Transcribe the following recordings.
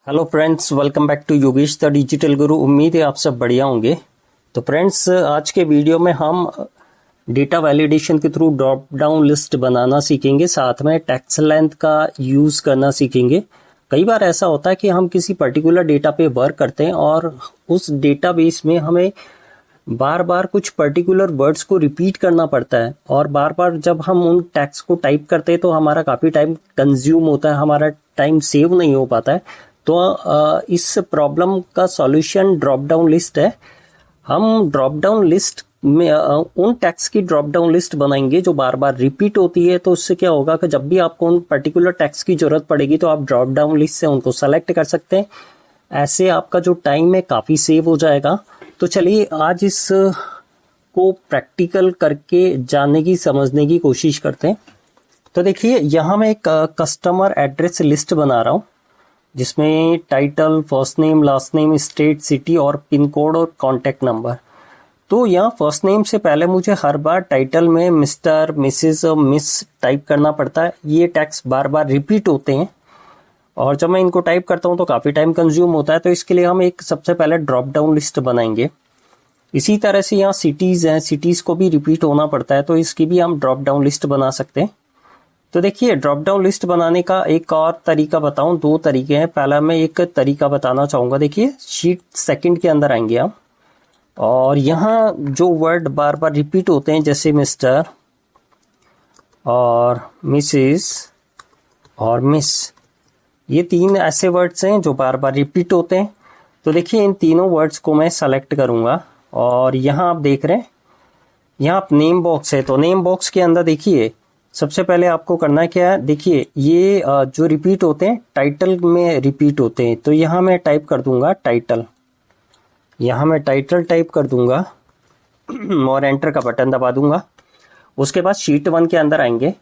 Hello friends, welcome back to Yogesh the digital guru. उम्मीद है आप सब बढ़िया होंगे। तो फ्रेंड्स, आज के वीडियो में हम डेटा वैलिडेशन के थ्रू ड्रॉप डाउन लिस्ट बनाना सीखेंगे, साथ में टेक्स्ट लेंथ का यूज़ करना सीखेंगे। कई बार ऐसा होता है कि हम किसी पर्टिकुलर डेटा पे वर्क करते हैं और उस डेटाबेस में हमें बार बार कुछ पर्टिकुलर वर्ड्स को रिपीट करना पड़ता है, और बार बार जब हम उन टेक्स्ट को टाइप करते हैं तो हमारा काफ़ी टाइम कंज्यूम होता है, हमारा टाइम सेव नहीं हो पाता है। तो इस प्रॉब्लम का सॉल्यूशन ड्रॉप डाउन लिस्ट है। हम ड्रॉप डाउन लिस्ट में उन टेक्स्ट की ड्रॉप डाउन लिस्ट बनाएंगे जो बार बार रिपीट होती है। तो उससे क्या होगा कि जब भी आपको उन पर्टिकुलर टेक्स्ट की जरूरत पड़ेगी तो आप ड्रॉप डाउन लिस्ट से उनको सेलेक्ट कर सकते हैं। ऐसे आपका जो टाइम है काफ़ी सेव हो जाएगा। तो चलिए आज इस को प्रैक्टिकल करके जानने की समझने की कोशिश करते हैं। तो देखिए, यहाँ मैं एक कस्टमर एड्रेस लिस्ट बना रहा हूँ जिसमें title, first name, last name, state, city और पिन कोड और कॉन्टैक्ट नंबर। तो यहाँ फर्स्ट नेम से पहले मुझे हर बार टाइटल में मिस्टर, मिसेस और मिस टाइप करना पड़ता है। ये टैक्स बार बार रिपीट होते हैं और जब मैं इनको टाइप करता हूँ तो काफ़ी टाइम कंज्यूम होता है। तो इसके लिए हम एक सबसे पहले ड्रॉप डाउन लिस्ट बनाएंगे। इसी तरह से यहाँ सिटीज़ हैं, सिटीज़ को भी रिपीट होना पड़ता है, तो इसकी भी हम ड्रॉप डाउन लिस्ट बना सकते हैं। तो देखिए, ड्रॉप डाउन लिस्ट बनाने का एक और तरीका बताऊं, दो तरीके हैं। पहला मैं एक तरीका बताना चाहूँगा। देखिए, शीट सेकंड के अंदर आएंगे आप, और यहाँ जो वर्ड बार बार रिपीट होते हैं जैसे मिस्टर और मिसेस और मिस, ये तीन ऐसे वर्ड्स हैं जो बार बार रिपीट होते हैं। तो देखिए, इन तीनों वर्ड्स को मैं सेलेक्ट करूँगा और यहाँ आप देख रहे हैं, यहाँ आप नेम बॉक्स है, तो नेम बॉक्स के अंदर देखिए सबसे पहले आपको करना क्या है। देखिए, ये जो रिपीट होते हैं टाइटल में रिपीट होते हैं, तो यहाँ मैं टाइप कर दूंगा टाइटल, यहाँ मैं टाइटल टाइप कर दूंगा और एंटर का बटन दबा दूंगा। उसके बाद शीट 1 के अंदर आएंगे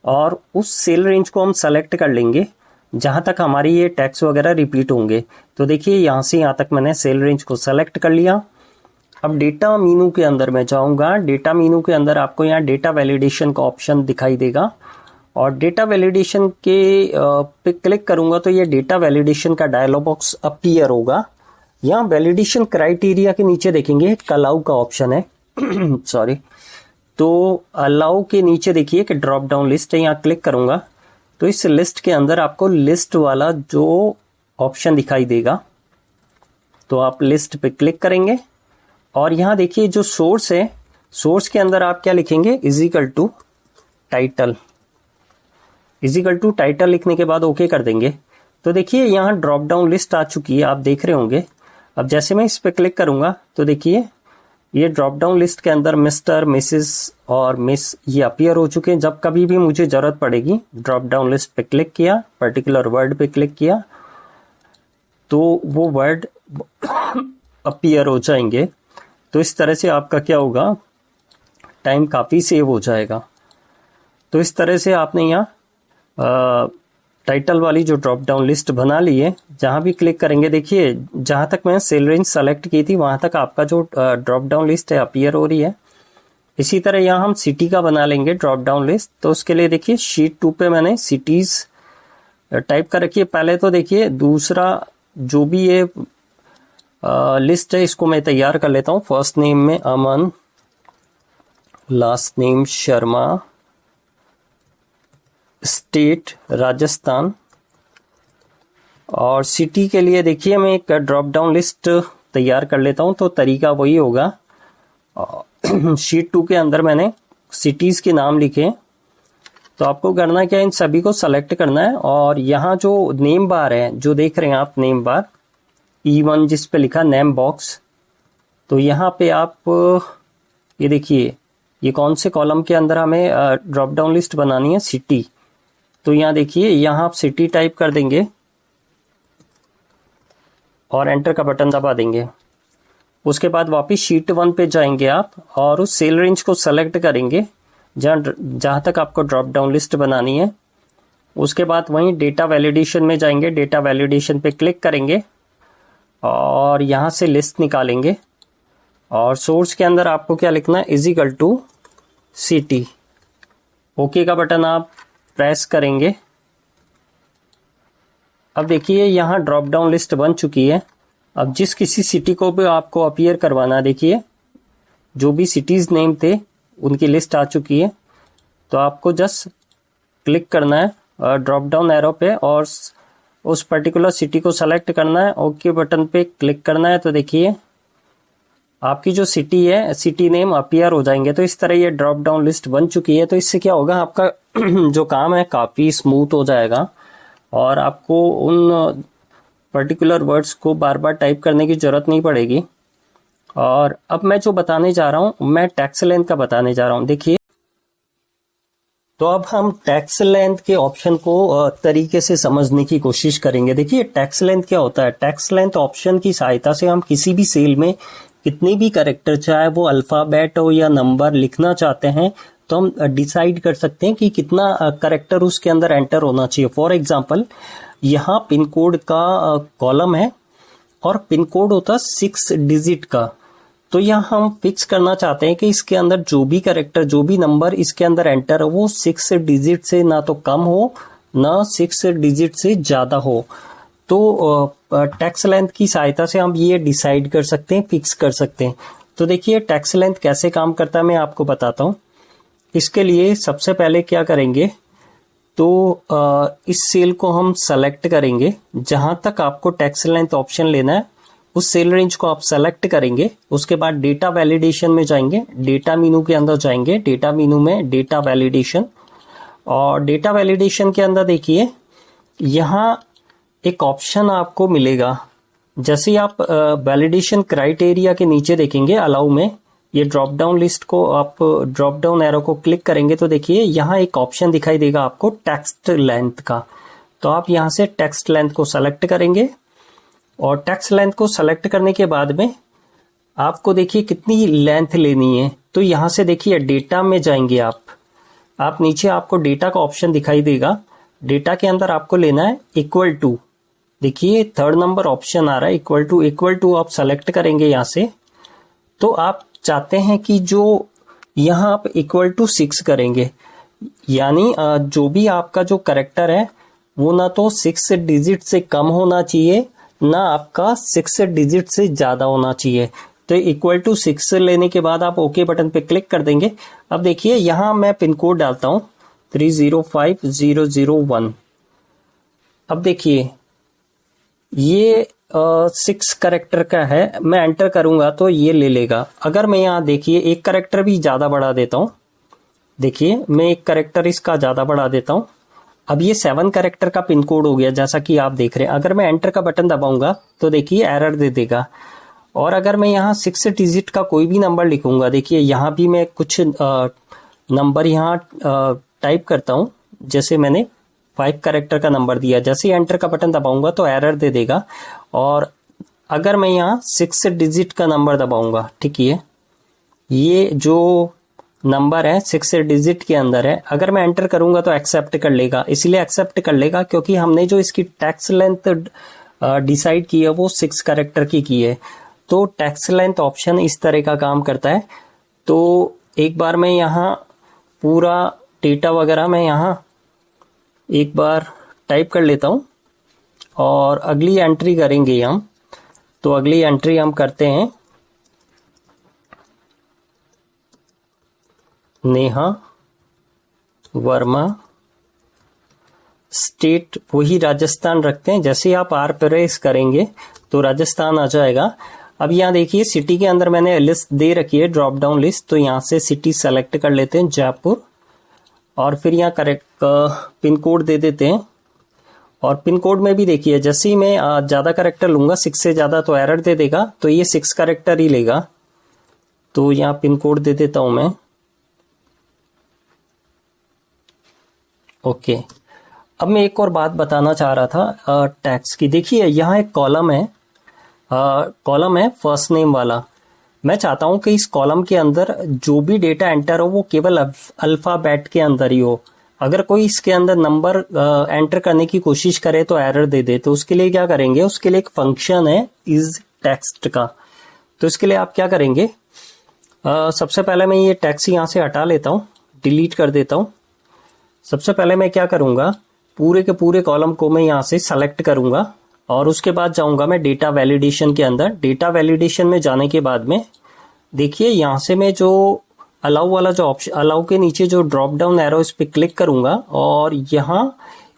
और उस सेल रेंज को हम सेलेक्ट कर लेंगे जहाँ तक हमारी ये टैक्स वगैरह रिपीट होंगे। तो देखिए, यहाँ से यहाँ तक मैंने सेल रेंज को सेलेक्ट कर लिया। अब डेटा मीनू के अंदर मैं जाऊंगा। डेटा मीनू के अंदर आपको यहाँ डेटा वैलिडेशन का ऑप्शन दिखाई देगा और डेटा वैलिडेशन के पे क्लिक करूंगा तो ये डेटा वैलिडेशन का डायलॉग बॉक्स अपीयर होगा। यहाँ वैलिडेशन क्राइटेरिया के नीचे देखेंगे एक अलाउ का ऑप्शन है सॉरी। तो अलाउ के नीचे देखिए कि ड्रॉप डाउन लिस्ट है, यहाँ क्लिक करूंगा तो इस लिस्ट के अंदर आपको लिस्ट वाला जो ऑप्शन दिखाई देगा, तो आप लिस्ट पे क्लिक करेंगे और यहाँ देखिए जो सोर्स है, सोर्स के अंदर आप क्या लिखेंगे, equal to title. Equal to title लिखने के बाद ओके कर देंगे। तो देखिए, यहाँ ड्रॉप डाउन लिस्ट आ चुकी है, आप देख रहे होंगे। अब जैसे मैं इस पे क्लिक करूंगा तो देखिए ये ड्रॉप डाउन लिस्ट के अंदर मिस्टर, मिसेस और मिस ये अपीयर हो चुके हैं। जब कभी भी मुझे जरूरत पड़ेगी, ड्रॉप डाउन लिस्ट पे क्लिक किया, पर्टिकुलर वर्ड पे क्लिक किया तो वो वर्ड अपीयर हो जाएंगे। तो इस तरह से आपका क्या होगा, टाइम काफ़ी सेव हो जाएगा। तो इस तरह से आपने यहाँ टाइटल वाली जो ड्रॉप डाउन लिस्ट बना ली है। जहाँ भी क्लिक करेंगे देखिए, जहाँ तक मैंने सेल रेंज सेलेक्ट की थी वहाँ तक आपका जो ड्रॉप डाउन लिस्ट है अपीयर हो रही है। इसी तरह यहाँ हम सिटी का बना लेंगे ड्रॉप डाउन लिस्ट। तो उसके लिए देखिए, शीट 2 पे मैंने सिटीज़ टाइप कर रखी है पहले। तो देखिए, दूसरा जो भी ये लिस्ट है इसको मैं तैयार कर लेता हूँ। फर्स्ट नेम में Aman, last name Sharma, state Rajasthan, और सिटी के लिए देखिए मैं एक ड्रॉप डाउन लिस्ट तैयार कर लेता हूँ। तो तरीका वही होगा, शीट 2 के अंदर मैंने सिटीज़ के नाम लिखे। तो आपको करना क्या है, इन सभी को सेलेक्ट करना है और यहाँ जो नेम बार है जो देख रहे हैं आप, नेम बार E1 जिस पे लिखा नेम बॉक्स, तो यहाँ पे आप ये देखिए, ये कौन से कॉलम के अंदर हमें ड्रॉप डाउन लिस्ट बनानी है, सिटी। तो यहाँ देखिए, यहाँ आप सिटी टाइप कर देंगे और एंटर का बटन दबा देंगे। उसके बाद वापस शीट 1 पे जाएंगे आप और उस सेल रेंज को सेलेक्ट करेंगे जहाँ तक आपको ड्रॉप डाउन लिस्ट बनानी है। उसके बाद वहीं डेटा वैलिडेशन में जाएंगे, डेटा वैलिडेशन पे क्लिक करेंगे और यहाँ से लिस्ट निकालेंगे और सोर्स के अंदर आपको क्या लिखना है, इजिकल टू सिटी। ओके का बटन आप प्रेस करेंगे। अब देखिए यहाँ ड्रॉप डाउन लिस्ट बन चुकी है। अब जिस किसी सिटी को भी आपको अपीयर करवाना, देखिए जो भी सिटीज़ नेम थे उनकी लिस्ट आ चुकी है। तो आपको जस्ट क्लिक करना है ड्रॉप डाउन एरो पे और उस पर्टिकुलर सिटी को सेलेक्ट करना है, ओके बटन पे क्लिक करना है। तो देखिए आपकी जो सिटी है, सिटी नेम अपीयर हो जाएंगे। तो इस तरह ये ड्रॉप डाउन लिस्ट बन चुकी है। तो इससे क्या होगा, आपका जो काम है काफ़ी स्मूथ हो जाएगा और आपको उन पर्टिकुलर वर्ड्स को बार बार टाइप करने की ज़रूरत नहीं पड़ेगी। और अब मैं जो बताने जा रहा हूँ, मैं टेक्स्ट लेंथ का बताने जा रहा हूँ। देखिए तो अब हम टेक्स्ट लेंथ के ऑप्शन को तरीके से समझने की कोशिश करेंगे। देखिए टेक्स्ट लेंथ क्या होता है। टेक्स्ट लेंथ ऑप्शन की सहायता से हम किसी भी सेल में कितने भी कैरेक्टर, चाहे वो अल्फाबेट हो या नंबर, लिखना चाहते हैं तो हम डिसाइड कर सकते हैं कि कितना कैरेक्टर उसके अंदर एंटर होना चाहिए। फॉर एग्जांपल यहाँ पिन कोड का कॉलम है और पिन कोड होता है 6 डिजिट का। तो यहाँ हम फिक्स करना चाहते हैं कि इसके अंदर जो भी कैरेक्टर, जो भी नंबर इसके अंदर एंटर हो वो 6 डिजिट से ना तो कम हो ना 6 डिजिट से ज़्यादा हो। तो टेक्स्ट लेंथ की सहायता से हम ये डिसाइड कर सकते हैं, फिक्स कर सकते हैं। तो देखिए टेक्स्ट लेंथ कैसे काम करता है मैं आपको बताता हूँ। इसके लिए सबसे पहले क्या करेंगे, तो इस सेल को हम सेलेक्ट करेंगे। जहाँ तक आपको टेक्स्ट लेंथ ऑप्शन लेना है उस सेल रेंज को आप सेलेक्ट करेंगे। उसके बाद डेटा वैलिडेशन में जाएंगे, डेटा मीनू के अंदर जाएंगे, डेटा मीनू में डेटा वैलिडेशन, और डेटा वैलिडेशन के अंदर देखिए यहाँ एक ऑप्शन आपको मिलेगा। जैसे आप वैलिडेशन क्राइटेरिया के नीचे देखेंगे अलाउ में, ये ड्रॉप डाउन लिस्ट को आप ड्रॉप डाउन एरो को क्लिक करेंगे तो देखिए यहाँ एक ऑप्शन दिखाई देगा आपको टेक्स्ट लेंथ का। तो आप यहाँ से टेक्स्ट लेंथ को सेलेक्ट करेंगे और टेक्स्ट लेंथ को सेलेक्ट करने के बाद में आपको देखिए कितनी लेंथ लेनी है। तो यहाँ से देखिए डेटा में जाएंगे आप नीचे आपको डेटा का ऑप्शन दिखाई देगा। डेटा के अंदर आपको लेना है इक्वल टू, देखिए 3rd नंबर ऑप्शन आ रहा है इक्वल टू आप सेलेक्ट करेंगे यहाँ से। तो आप चाहते हैं कि जो यहाँ आप इक्वल टू 6 करेंगे, यानी जो भी आपका जो कैरेक्टर है वो ना तो 6 डिजिट से कम होना चाहिए ना आपका 6 डिजिट से ज़्यादा होना चाहिए। तो इक्वल टू 6 लेने के बाद आप ओके बटन पे क्लिक कर देंगे। अब देखिए यहाँ मैं पिन कोड डालता हूँ 305001। अब देखिए ये 6 कैरेक्टर का है, मैं एंटर करूंगा तो ये ले लेगा। अगर मैं यहाँ देखिए एक कैरेक्टर भी ज़्यादा बढ़ा देता हूँ, देखिए मैं एक कैरेक्टर इसका ज़्यादा बढ़ा देता हूँ। अब ये 7 कैरेक्टर का पिन कोड हो गया जैसा कि आप देख रहे हैं। अगर मैं एंटर का बटन दबाऊंगा तो देखिए एरर दे देगा। और अगर मैं यहाँ 6 डिजिट का कोई भी नंबर लिखूंगा, देखिए यहाँ भी मैं कुछ नंबर यहाँ टाइप करता हूँ, जैसे मैंने 5 कैरेक्टर का नंबर दिया। जैसे ही एंटर का बटन दबाऊंगा तो एरर दे देगा। और अगर मैं यहाँ 6 डिजिट का नंबर दबाऊंगा, ठीक है, ये जो नंबर है 6 डिजिट के अंदर है, अगर मैं एंटर करूंगा तो एक्सेप्ट कर लेगा। इसलिए एक्सेप्ट कर लेगा क्योंकि हमने जो इसकी टेक्स्ट लेंथ डिसाइड की है वो 6 कैरेक्टर की है। तो टेक्स्ट लेंथ ऑप्शन इस तरह का काम करता है। तो एक बार मैं यहाँ पूरा डेटा वगैरह मैं यहाँ एक बार टाइप कर लेता हूँ और अगली एंट्री करेंगे हम। तो अगली एंट्री हम करते हैं नेहा वर्मा, स्टेट वही राजस्थान रखते हैं। जैसे आप आर प्रेस करेंगे तो राजस्थान आ जाएगा। अब यहाँ देखिए सिटी के अंदर मैंने लिस्ट दे रखी है, ड्रॉप डाउन लिस्ट। तो यहाँ से सिटी सेलेक्ट कर लेते हैं जयपुर, और फिर यहाँ करेक्ट पिन कोड दे देते हैं। और पिन कोड में भी देखिए जैसे ही मैं ज़्यादा कैरेक्टर लूँगा 6 से ज़्यादा तो एरर दे देगा, तो ये 6 कैरेक्टर ही लेगा। तो यहाँ पिन कोड दे देता हूँ मैं, ओके। अब मैं एक और बात बताना चाह रहा था टैक्स की। देखिए यहाँ एक कॉलम है फर्स्ट नेम वाला। मैं चाहता हूँ कि इस कॉलम के अंदर जो भी डेटा एंटर हो वो केवल अल्फ़ाबेट के अंदर ही हो। अगर कोई इसके अंदर नंबर एंटर करने की कोशिश करे तो एरर दे दे। तो उसके लिए क्या करेंगे, उसके लिए एक फंक्शन है इज टेक्स्ट का। तो इसके लिए आप क्या करेंगे, सबसे पहले मैं ये टेक्स्ट यहाँ से हटा लेता हूँ, डिलीट कर देता हूँ। सबसे पहले मैं क्या करूँगा, पूरे के पूरे कॉलम को मैं यहाँ से सेलेक्ट करूंगा और उसके बाद जाऊंगा मैं डेटा वैलिडेशन के अंदर। डेटा वैलिडेशन में जाने के बाद में देखिए यहाँ से मैं जो अलाउ वाला जो ऑप्शन, अलाउ के नीचे जो ड्रॉप डाउन एरो, इस पे क्लिक करूंगा और यहाँ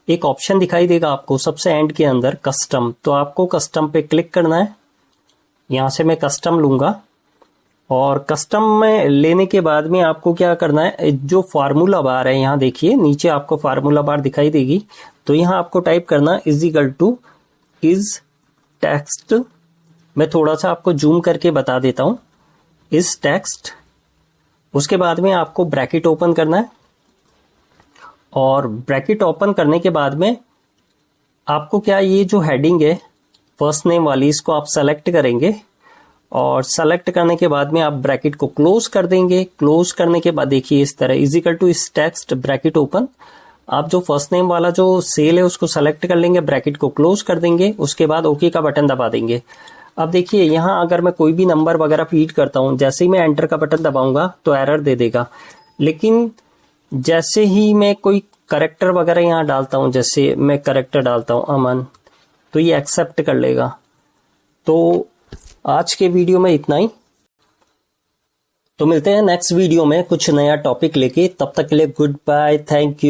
एक ऑप्शन दिखाई देगा आपको सबसे एंड के अंदर, कस्टम। तो आपको कस्टम पे क्लिक करना है। यहाँ से मैं कस्टम लूंगा और कस्टम में लेने के बाद में आपको क्या करना है, जो फार्मूला बार है यहाँ देखिए नीचे आपको फार्मूला बार दिखाई देगी, तो यहाँ आपको टाइप करना है is equal two is text. मैं थोड़ा सा आपको जूम करके बता देता हूँ, इज टेक्स्ट। उसके बाद में आपको ब्रैकेट ओपन करना है और ब्रैकेट ओपन करने के बाद में आपको क्या, ये जो हेडिंग है फर्स्ट नेम वाली, इसको आप सेलेक्ट करेंगे और सेलेक्ट करने के बाद में आप ब्रैकेट को क्लोज कर देंगे। क्लोज करने के बाद देखिए इस तरह इज इक्वल टू इस टेक्स्ट ब्रैकेट ओपन। आप जो फर्स्ट नेम वाला जो सेल है उसको सेलेक्ट कर लेंगे, ब्रैकेट को क्लोज कर देंगे, उसके बाद ओके का बटन दबा देंगे। अब देखिए यहाँ अगर मैं कोई भी नंबर वगैरह फीड करता हूँ, जैसे ही मैं एंटर का बटन दबाऊंगा तो एरर दे देगा, लेकिन जैसे ही मैं कोई करेक्टर वगैरह यहाँ डालता हूँ, जैसे मैं करेक्टर डालता हूँ अमन, तो ये एक्सेप्ट कर लेगा। तो आज के वीडियो में इतना ही, तो मिलते हैं नेक्स्ट वीडियो में कुछ नया टॉपिक लेके। तब तक के लिए गुड बाय, थैंक यू।